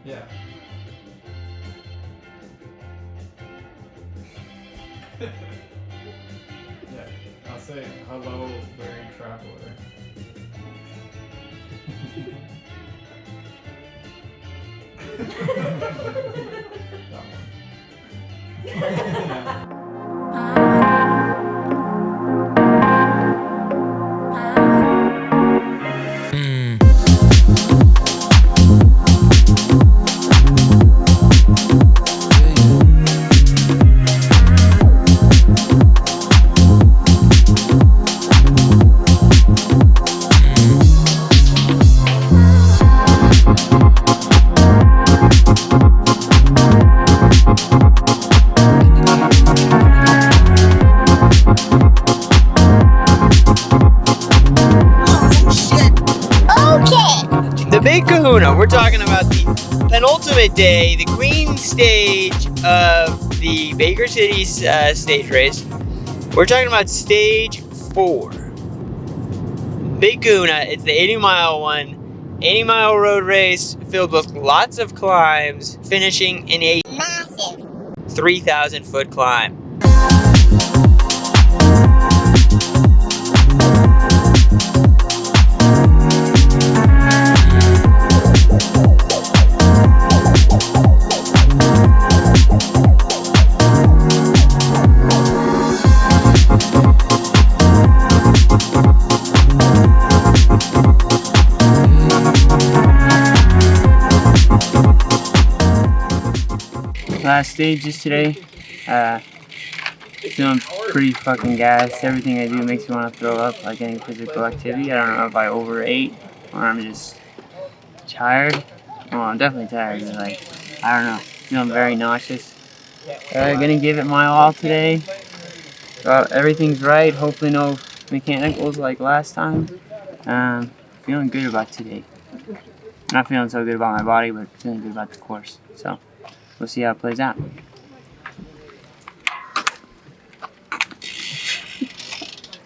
Yeah. Yeah. I'll say hello, wearing traveler. That The Big Kahuna. We're talking about the penultimate day, the green stage of the Baker City stage race. We're talking about stage 4. Big Kahuna. It's the 80-mile one. 80-mile road race filled with lots of climbs, finishing in a massive 3,000-foot climb. Last stage is today. Feeling pretty fucking gassed. Everything I do makes me want to throw up, like any physical activity. I don't know if I overate or I'm just tired. Well, I'm definitely tired, but like, I don't know. Feeling very nauseous. Gonna give it my all today. Everything's right. Hopefully no mechanicals like last time. Feeling good about today. Not feeling so good about my body, but feeling good about the course. So we'll see how it plays out.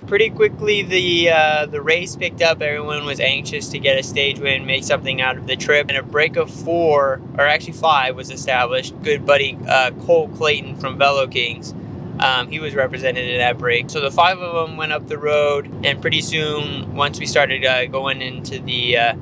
Pretty quickly, the race picked up. Everyone was anxious to get a stage win, make something out of the trip, and a break of 4, or actually 5, was established. Good buddy Cole Clayton from Velo Kings, he was represented in that break. So the 5 of them went up the road, and pretty soon, once we started going into the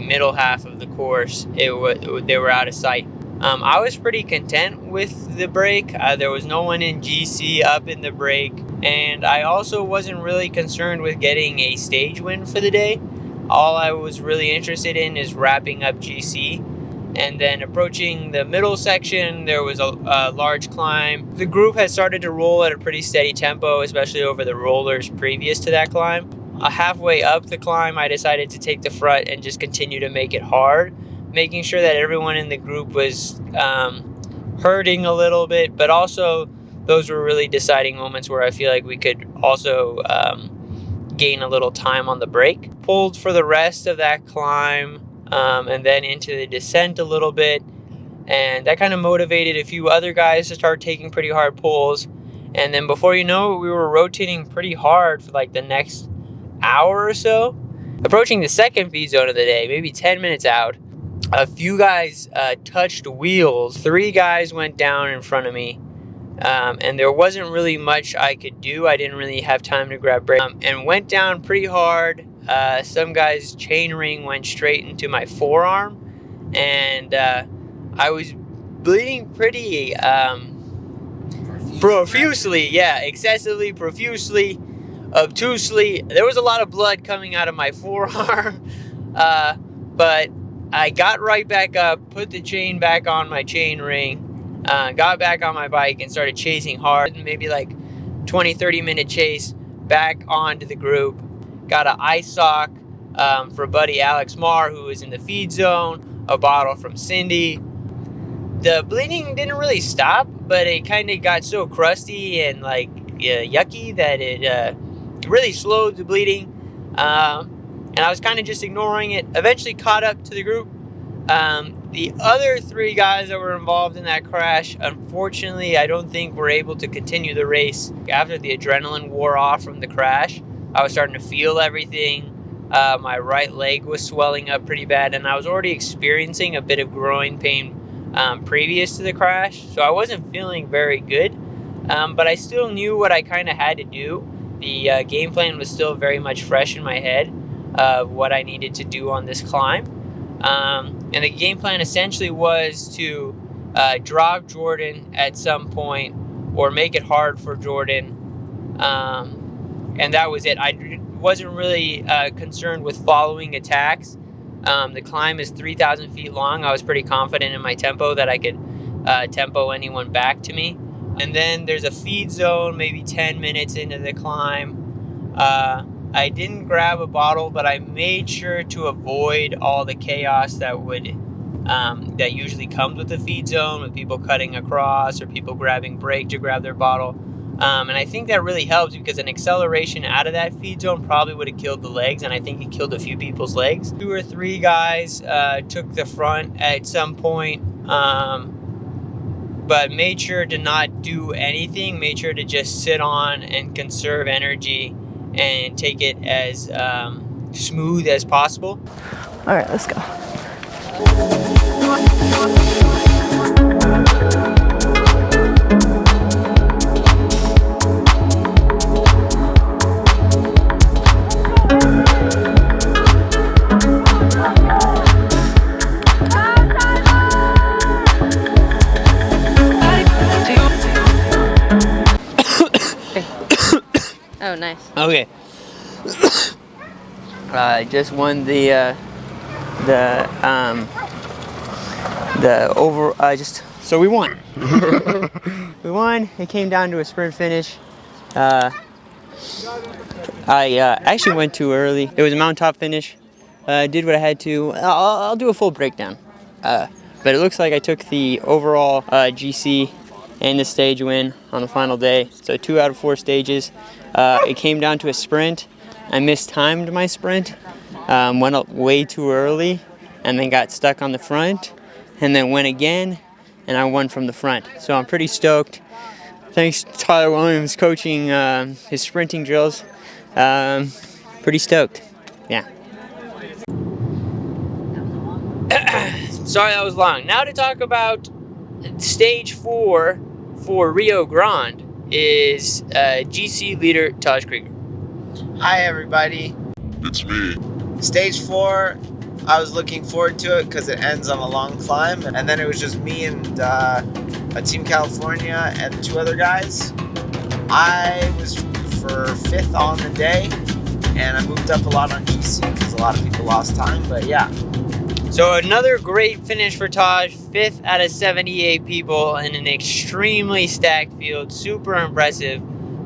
middle half of the course, they were out of sight. I was pretty content with the break. There was no one in GC up in the break, and I also wasn't really concerned with getting a stage win for the day. All I was really interested in is wrapping up GC, and then approaching the middle section, there was a large climb. The group had started to roll at a pretty steady tempo, especially over the rollers previous to that climb. Halfway up the climb, I decided to take the front and just continue to make it hard, making sure that everyone in the group was hurting a little bit, but also those were really deciding moments where I feel like we could also gain a little time on the break. Pulled for the rest of that climb and then into the descent a little bit, and that kind of motivated a few other guys to start taking pretty hard pulls. And then before you know it, we were rotating pretty hard for like the next hour or so. Approaching the second feed zone of the day, maybe 10 minutes out, a few guys touched wheels. 3 guys went down in front of me, and there wasn't really much I could do. I didn't really have time to grab brakes, and went down pretty hard. Some guy's chain ring went straight into my forearm, and I was bleeding pretty profusely. Yeah, excessively, profusely, obtusely. There was a lot of blood coming out of my forearm, but I got right back up, put the chain back on my chain ring, got back on my bike and started chasing hard. Maybe like 20-30 minute chase back onto the group. Got an ice sock for buddy Alex Marr, who was in the feed zone, a bottle from Cindy. The bleeding didn't really stop, but it kind of got so crusty and like yucky that it really slowed the bleeding. And I was kind of just ignoring it. Eventually caught up to the group. The other 3 guys that were involved in that crash, unfortunately, I don't think were able to continue the race. After the adrenaline wore off from the crash, I was starting to feel everything. My right leg was swelling up pretty bad, and I was already experiencing a bit of groin pain previous to the crash, so I wasn't feeling very good. But I still knew what I kind of had to do. The game plan was still very much fresh in my head of what I needed to do on this climb. And the game plan essentially was to drop Jordan at some point or make it hard for Jordan. And that was it. I wasn't really concerned with following attacks. The climb is 3,000 feet long. I was pretty confident in my tempo that I could tempo anyone back to me. And then there's a feed zone maybe 10 minutes into the climb. I didn't grab a bottle, but I made sure to avoid all the chaos that would that usually comes with the feed zone, with people cutting across or people grabbing brake to grab their bottle. And I think that really helps because an acceleration out of that feed zone probably would have killed the legs, and I think it killed a few people's legs. 2 or 3 guys took the front at some point, but made sure to not do anything, made sure to just sit on and conserve energy and take it as smooth as possible. All right, let's go. Oh, nice. Okay. I just won the over. So we won. We won. It came down to a sprint finish. I actually went too early. It was a mountaintop finish. Did what I had to. I'll do a full breakdown. But it looks like I took the overall GC and the stage win on the final day. So 2 out of 4 stages. It came down to a sprint. I mistimed my sprint. Went up way too early and then got stuck on the front, and then went again, and I won from the front. So I'm pretty stoked. Thanks to Tyler Williams coaching his sprinting drills. Pretty stoked. Yeah. Sorry that was long. Now to talk about stage 4 for Rio Grande is GC leader Taj Krieger. Hi everybody. It's me. Stage 4, I was looking forward to it because it ends on a long climb, and then it was just me and a Team California and 2 other guys. I was for 5th on the day, and I moved up a lot on GC because a lot of people lost time, but yeah. So another great finish for Taj, 5th out of 78 people in an extremely stacked field, super impressive.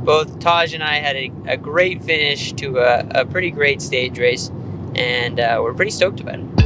Both Taj and I had a great finish to a pretty great stage race, and we're pretty stoked about it.